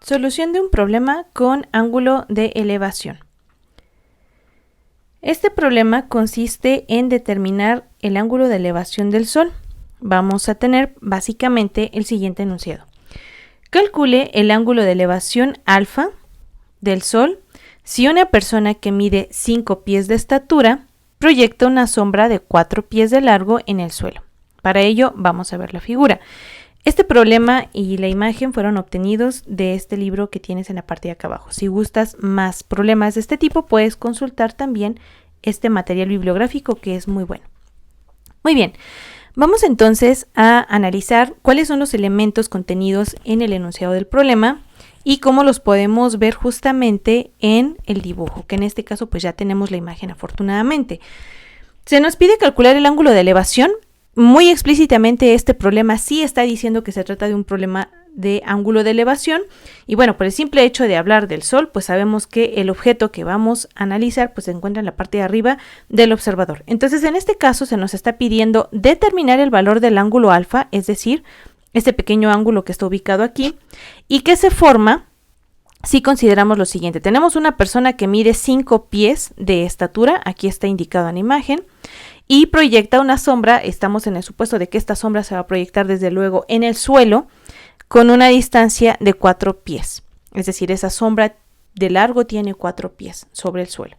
Solución de un problema con ángulo de elevación. Este problema consiste en determinar el ángulo de elevación del Sol. Vamos a tener básicamente el siguiente enunciado. Calcule el ángulo de elevación alfa del Sol si una persona que mide 5 pies de estatura proyecta una sombra de 4 pies de largo en el suelo. Para ello vamos a ver la figura. Este problema y la imagen fueron obtenidos de este libro que tienes en la parte de acá abajo. Si gustas más problemas de este tipo, puedes consultar también este material bibliográfico que es muy bueno. Muy bien, vamos entonces a analizar cuáles son los elementos contenidos en el enunciado del problema y cómo los podemos ver justamente en el dibujo, que en este caso pues ya tenemos la imagen afortunadamente. Se nos pide calcular el ángulo de elevación. Muy explícitamente este problema sí está diciendo que se trata de un problema de ángulo de elevación y bueno, por el simple hecho de hablar del Sol, pues sabemos que el objeto que vamos a analizar pues se encuentra en la parte de arriba del observador. Entonces en este caso se nos está pidiendo determinar el valor del ángulo alfa, es decir, este pequeño ángulo que está ubicado aquí y que se forma si consideramos lo siguiente. Tenemos una persona que mide 5 pies de estatura, aquí está indicado en la imagen, y proyecta una sombra. Estamos en el supuesto de que esta sombra se va a proyectar desde luego en el suelo con una distancia de 4 pies. Es decir, esa sombra de largo tiene 4 pies sobre el suelo.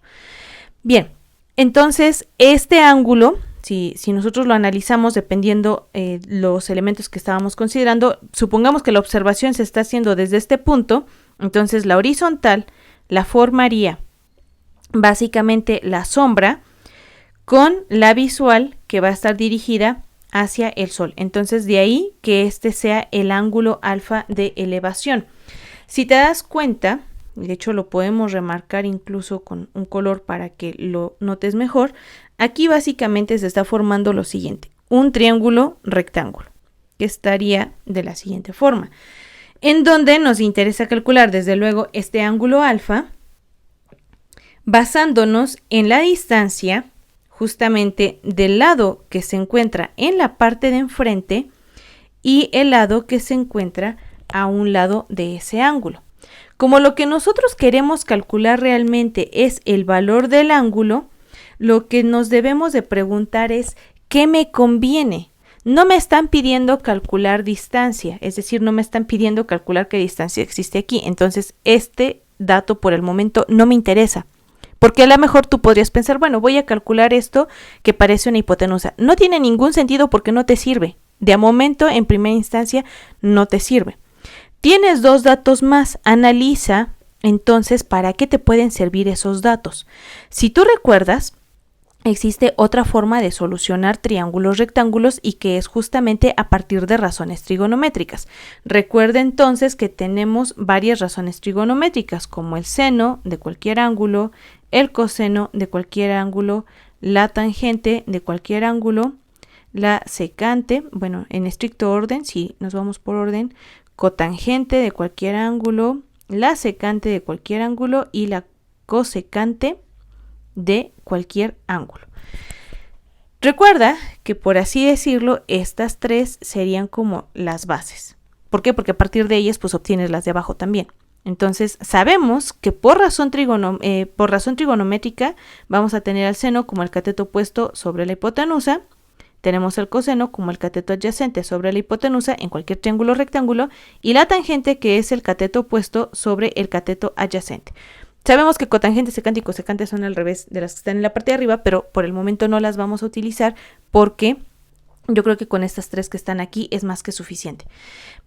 Bien, entonces este ángulo, si nosotros lo analizamos dependiendo los elementos que estábamos considerando, supongamos que la observación se está haciendo desde este punto, entonces la horizontal la formaría básicamente la sombra con la visual que va a estar dirigida hacia el Sol. Entonces de ahí que este sea el ángulo alfa de elevación. Si te das cuenta, de hecho lo podemos remarcar incluso con un color para que lo notes mejor, aquí básicamente se está formando lo siguiente, un triángulo rectángulo, que estaría de la siguiente forma, en donde nos interesa calcular desde luego este ángulo alfa, basándonos en la distancia justamente del lado que se encuentra en la parte de enfrente y el lado que se encuentra a un lado de ese ángulo. Como lo que nosotros queremos calcular realmente es el valor del ángulo, lo que nos debemos de preguntar es ¿qué me conviene? No me están pidiendo calcular distancia, es decir, no me están pidiendo calcular qué distancia existe aquí. Entonces, este dato por el momento no me interesa. Porque a lo mejor tú podrías pensar, bueno, voy a calcular esto que parece una hipotenusa. No tiene ningún sentido porque no te sirve. De a momento, en primera instancia, no te sirve. Tienes dos datos más. Analiza, entonces, para qué te pueden servir esos datos. Si tú recuerdas, existe otra forma de solucionar triángulos rectángulos y que es justamente a partir de razones trigonométricas. Recuerda entonces que tenemos varias razones trigonométricas como el seno de cualquier ángulo, el coseno de cualquier ángulo, la tangente de cualquier ángulo, la secante, bueno, en estricto orden, si nos vamos por orden, cotangente de cualquier ángulo, la secante de cualquier ángulo y la cosecante de cualquier ángulo. Recuerda que por así decirlo, estas tres serían como las bases. ¿Por qué? Porque a partir de ellas pues obtienes las de abajo también. Entonces sabemos que por razón trigonométrica vamos a tener al seno como el cateto opuesto sobre la hipotenusa, tenemos el coseno como el cateto adyacente sobre la hipotenusa en cualquier triángulo rectángulo y la tangente que es el cateto opuesto sobre el cateto adyacente. Sabemos que cotangente, secante y cosecante son al revés de las que están en la parte de arriba, pero por el momento no las vamos a utilizar porque yo creo que con estas tres que están aquí es más que suficiente.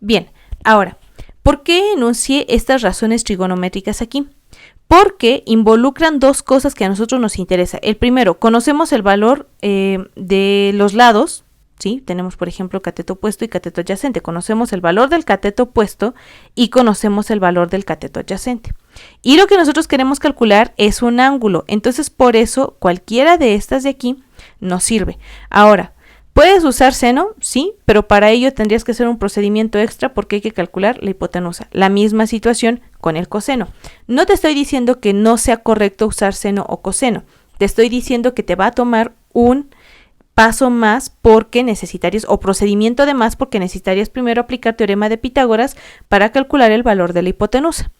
Bien, ahora, ¿por qué enuncié estas razones trigonométricas aquí? Porque involucran dos cosas que a nosotros nos interesa. El primero, conocemos el valor de los lados, ¿sí? Tenemos, por ejemplo, cateto opuesto y cateto adyacente. Conocemos el valor del cateto opuesto y conocemos el valor del cateto adyacente. Y lo que nosotros queremos calcular es un ángulo. Entonces, por eso, cualquiera de estas de aquí nos sirve. Ahora, ¿puedes usar seno? Sí, pero para ello tendrías que hacer un procedimiento extra porque hay que calcular la hipotenusa. La misma situación con el coseno. No te estoy diciendo que no sea correcto usar seno o coseno. Te estoy diciendo que te va a tomar un paso más porque necesitarías, o procedimiento de más porque necesitarías primero aplicar teorema de Pitágoras para calcular el valor de la hipotenusa.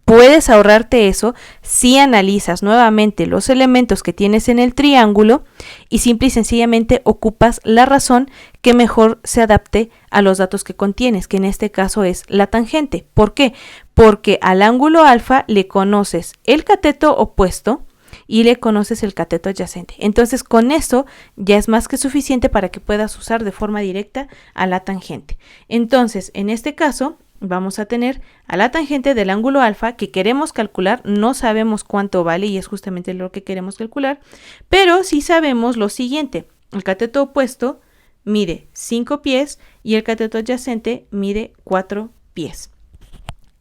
Puedes ahorrarte eso si analizas nuevamente los elementos que tienes en el triángulo y simple y sencillamente ocupas la razón que mejor se adapte a los datos que contienes, que en este caso es la tangente. ¿Por qué? Porque al ángulo alfa le conoces el cateto opuesto y le conoces el cateto adyacente. Entonces con eso ya es más que suficiente para que puedas usar de forma directa a la tangente. Entonces en este caso vamos a tener a la tangente del ángulo alfa que queremos calcular, no sabemos cuánto vale y es justamente lo que queremos calcular, pero sí sabemos lo siguiente: el cateto opuesto mide 5 pies y el cateto adyacente mide 4 pies.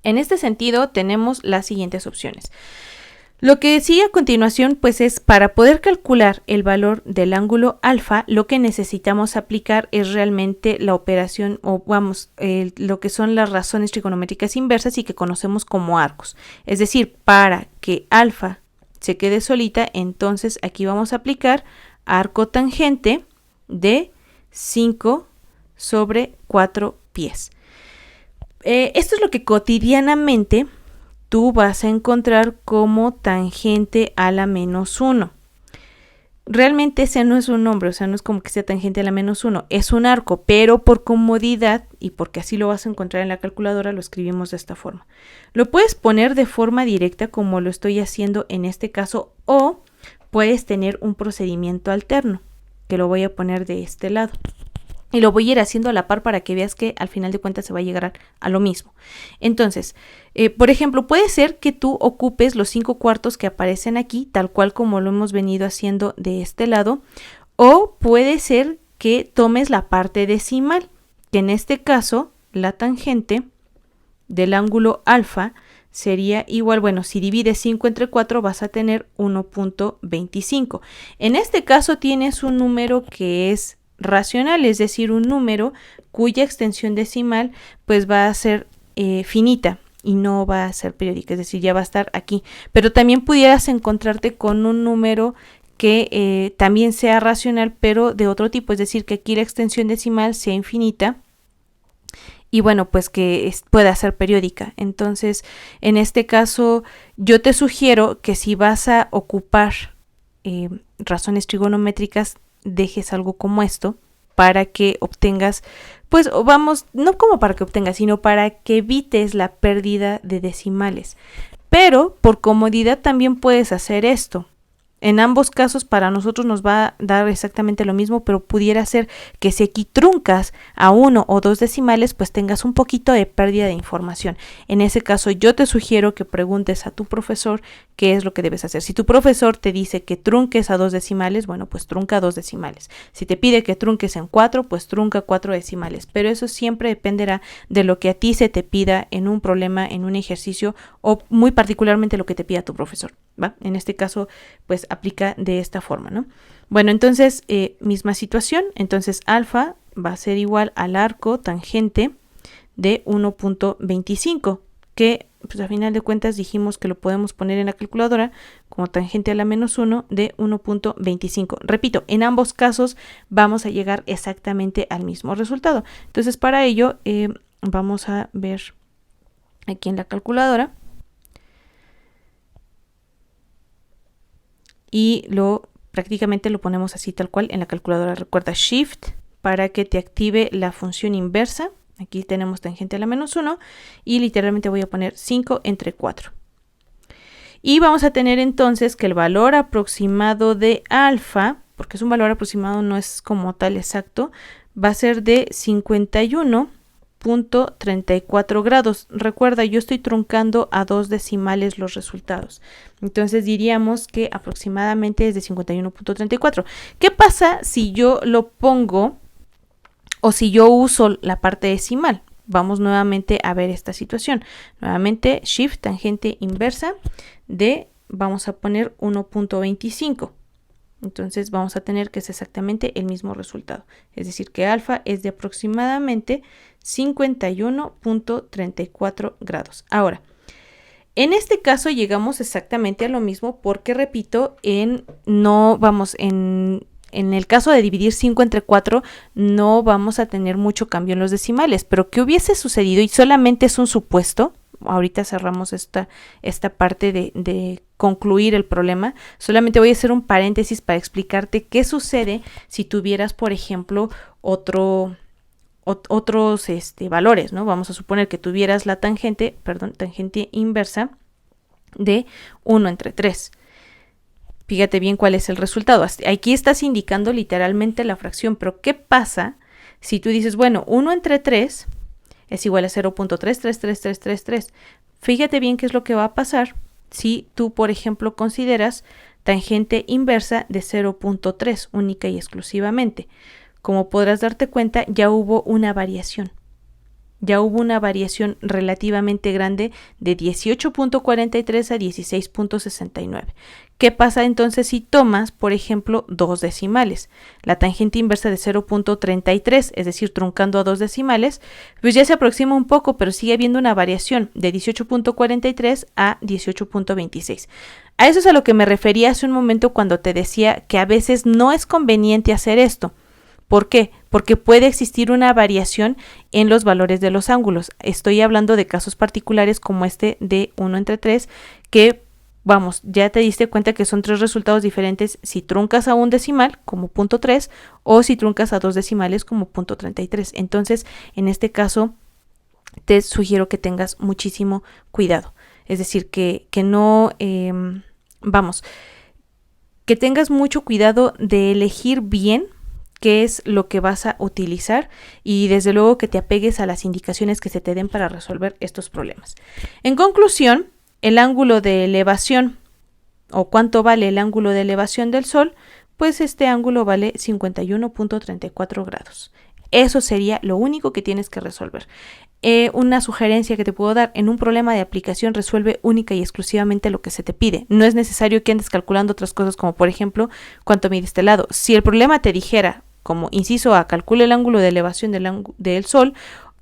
En este sentido tenemos las siguientes opciones. Lo que sigue a continuación pues es para poder calcular el valor del ángulo alfa, lo que necesitamos aplicar es realmente la operación o lo que son las razones trigonométricas inversas y que conocemos como arcos. Es decir, para que alfa se quede solita, entonces aquí vamos a aplicar arco tangente de 5 sobre 4 pies. Esto es lo que cotidianamente tú vas a encontrar como tangente a la menos 1. Realmente ese no es un nombre, o sea, no es como que sea tangente a la menos 1, es un arco, pero por comodidad y porque así lo vas a encontrar en la calculadora, lo escribimos de esta forma. Lo puedes poner de forma directa como lo estoy haciendo en este caso, o puedes tener un procedimiento alterno, que lo voy a poner de este lado. Y lo voy a ir haciendo a la par para que veas que al final de cuentas se va a llegar a lo mismo. Entonces, por ejemplo, puede ser que tú ocupes los 5 cuartos que aparecen aquí, tal cual como lo hemos venido haciendo de este lado, o puede ser que tomes la parte decimal, que en este caso la tangente del ángulo alfa sería igual, bueno, si divides 5 entre 4 vas a tener 1.25. En este caso tienes un número que es racional, es decir, un número cuya extensión decimal pues va a ser finita y no va a ser periódica, es decir, ya va a estar aquí. Pero también pudieras encontrarte con un número que también sea racional, pero de otro tipo, es decir, que aquí la extensión decimal sea infinita y bueno, pues que pueda ser periódica. Entonces, en este caso, yo te sugiero que si vas a ocupar razones trigonométricas, dejes algo como esto para que obtengas, pues vamos, no como para que obtengas, sino para que evites la pérdida de decimales. Pero por comodidad también puedes hacer esto. En ambos casos para nosotros nos va a dar exactamente lo mismo, pero pudiera ser que si aquí truncas a 1 o 2 decimales, pues tengas un poquito de pérdida de información. En ese caso yo te sugiero que preguntes a tu profesor qué es lo que debes hacer. Si tu profesor te dice que trunques a 2 decimales, bueno, pues trunca 2 decimales. Si te pide que trunques en 4, pues trunca 4 decimales. Pero eso siempre dependerá de lo que a ti se te pida en un problema, en un ejercicio o muy particularmente lo que te pida tu profesor, ¿va? En este caso, pues aplica de esta forma, ¿no? Bueno, entonces, misma situación. Entonces, alfa va a ser igual al arco tangente de 1.25, que pues a final de cuentas dijimos que lo podemos poner en la calculadora como tangente a la menos 1 de 1.25. Repito, en ambos casos vamos a llegar exactamente al mismo resultado. Entonces, para ello, vamos a ver aquí en la calculadora. Y prácticamente lo ponemos así tal cual en la calculadora. Recuerda Shift para que te active la función inversa. Aquí tenemos tangente a la menos 1 y literalmente voy a poner 5 entre 4. Y vamos a tener entonces que el valor aproximado de alfa, porque es un valor aproximado, no es como tal exacto, va a ser de 51.34 grados. Recuerda, yo estoy truncando a 2 decimales los resultados. Entonces diríamos que aproximadamente es de 51.34. ¿Qué pasa si yo lo pongo o si yo uso la parte decimal? Vamos nuevamente a ver esta situación. Nuevamente Shift, tangente inversa vamos a poner 1.25. Entonces vamos a tener que es exactamente el mismo resultado. Es decir, que alfa es de aproximadamente 51.34 grados. Ahora, en este caso llegamos exactamente a lo mismo porque, repito, en en el caso de dividir 5 entre 4, no vamos a tener mucho cambio en los decimales, pero ¿qué hubiese sucedido? Y solamente es un supuesto. Ahorita cerramos esta parte de concluir el problema. Solamente voy a hacer un paréntesis para explicarte qué sucede si tuvieras, por ejemplo, otros valores, ¿no? Vamos a suponer que tuvieras la tangente inversa de 1 entre 3. Fíjate bien cuál es el resultado. Aquí estás indicando literalmente la fracción, pero ¿qué pasa si tú dices, bueno, 1 entre 3 es igual a 0.33333? Fíjate bien qué es lo que va a pasar si tú, por ejemplo, consideras tangente inversa de 0.3 única y exclusivamente. Como podrás darte cuenta, ya hubo una variación. Ya hubo una variación relativamente grande de 18.43 a 16.69. ¿Qué pasa entonces si tomas, por ejemplo, dos decimales? La tangente inversa de 0.33, es decir, truncando a dos decimales, pues ya se aproxima un poco, pero sigue habiendo una variación de 18.43 a 18.26. A eso es a lo que me refería hace un momento cuando te decía que a veces no es conveniente hacer esto. ¿Por qué? Porque puede existir una variación en los valores de los ángulos. Estoy hablando de casos particulares como este de 1 entre 3, que, vamos, ya te diste cuenta que son tres resultados diferentes si truncas a un decimal como 0.3 o si truncas a dos decimales como 0.33. Entonces, en este caso, te sugiero que tengas muchísimo cuidado. Es decir, que no, que tengas mucho cuidado de elegir bien qué es lo que vas a utilizar y desde luego que te apegues a las indicaciones que se te den para resolver estos problemas. En conclusión, el ángulo de elevación o cuánto vale el ángulo de elevación del Sol, pues este ángulo vale 51.34 grados. Eso sería lo único que tienes que resolver. Una sugerencia que te puedo dar: en un problema de aplicación resuelve única y exclusivamente lo que se te pide. No es necesario que andes calculando otras cosas como por ejemplo cuánto mide este lado. Si el problema te dijera, como inciso A, calcule el ángulo de elevación del Sol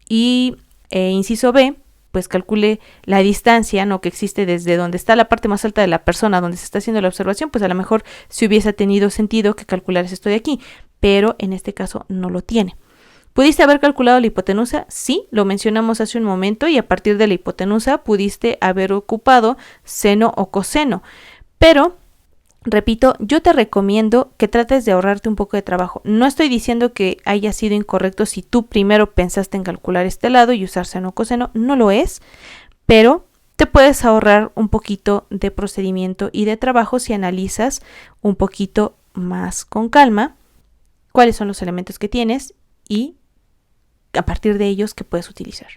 y inciso B, pues calcule la distancia, ¿no?, que existe desde donde está la parte más alta de la persona donde se está haciendo la observación, pues a lo mejor si hubiese tenido sentido que calcularas esto de aquí, pero en este caso no lo tiene. ¿Pudiste haber calculado la hipotenusa? Sí, lo mencionamos hace un momento, y a partir de la hipotenusa pudiste haber ocupado seno o coseno. Pero, repito, yo te recomiendo que trates de ahorrarte un poco de trabajo. No estoy diciendo que haya sido incorrecto si tú primero pensaste en calcular este lado y usar seno o coseno, no lo es, pero te puedes ahorrar un poquito de procedimiento y de trabajo si analizas un poquito más con calma cuáles son los elementos que tienes y a partir de ellos que puedes utilizar.